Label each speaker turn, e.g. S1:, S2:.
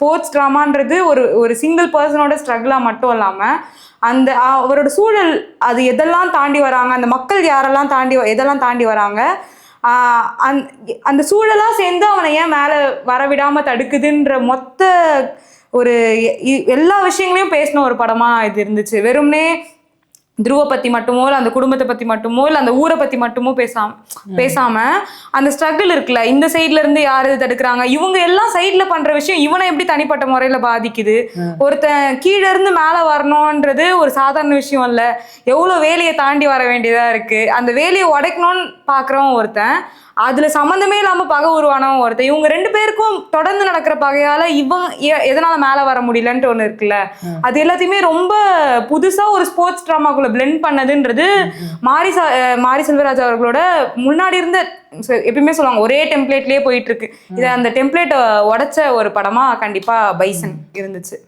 S1: Sports ட்ராமான்றது ஒரு ஒரு single பர்சனோட ஸ்ட்ரகிளாக மட்டும் இல்லாமல் அந்த அவரோட சூழல் அது எதெல்லாம் தாண்டி வராங்க, அந்த மக்கள் யாரெல்லாம் எதெல்லாம் தாண்டி வராங்க, அந்த சூழலாக சேர்ந்து அவனை ஏன் மேலே வரவிடாமல் தடுக்குதுன்ற மொத்த ஒரு எல்லா விஷயங்களையும் பேசின ஒரு படமாக இது இருந்துச்சு. வெறும்னே துருவ பத்தி மட்டுமோ இல்லை அந்த குடும்பத்தை பத்தி மட்டுமோ இல்லை அந்த ஊரை பத்தி மட்டுமோ பேசாம அந்த ஸ்ட்ரகிள் இருக்குல்ல, இந்த சைட்ல இருந்து யாரு தடுக்கிறாங்க, இவங்க எல்லாம் சைட்ல பண்ற விஷயம் இவனை எப்படி தனிப்பட்ட முறையில பாதிக்குது, ஒருத்தன் கீழே இருந்து மேல வரணும்ன்றது ஒரு சாதாரண விஷயம் இல்ல, எவ்வளவு வேலையை தாண்டி வர வேண்டியதா இருக்கு, அந்த வேலையை உடைக்கணும்னு பாக்குறவன் ஒருத்தன், அதுல சம்மந்தமே இல்லாம பகை உருவானவன் ஒருத்தன், இவங்க ரெண்டு பேருக்கும் தொடர்ந்து நடக்கிற பகையால இவன் எதனால மேல வர முடியலன்ட்டு ஒண்ணு இருக்குல்ல, அது எல்லாத்தையுமே ரொம்ப புதுசா ஒரு ஸ்போர்ட்ஸ் ட்ராமாக்குள்ள பிளெண்ட் பண்ணதுன்றது மாரி செல்வராஜ் அவர்களோட முன்னாடி இருந்த எப்பயுமே சொல்லுவாங்க ஒரே டெம்ப்ளேட்லயே போயிட்டு இருக்கு, இதை அந்த டெம்ப்ளேட்டை உடைச்ச ஒரு படமா கண்டிப்பா பைசன் இருந்துச்சு.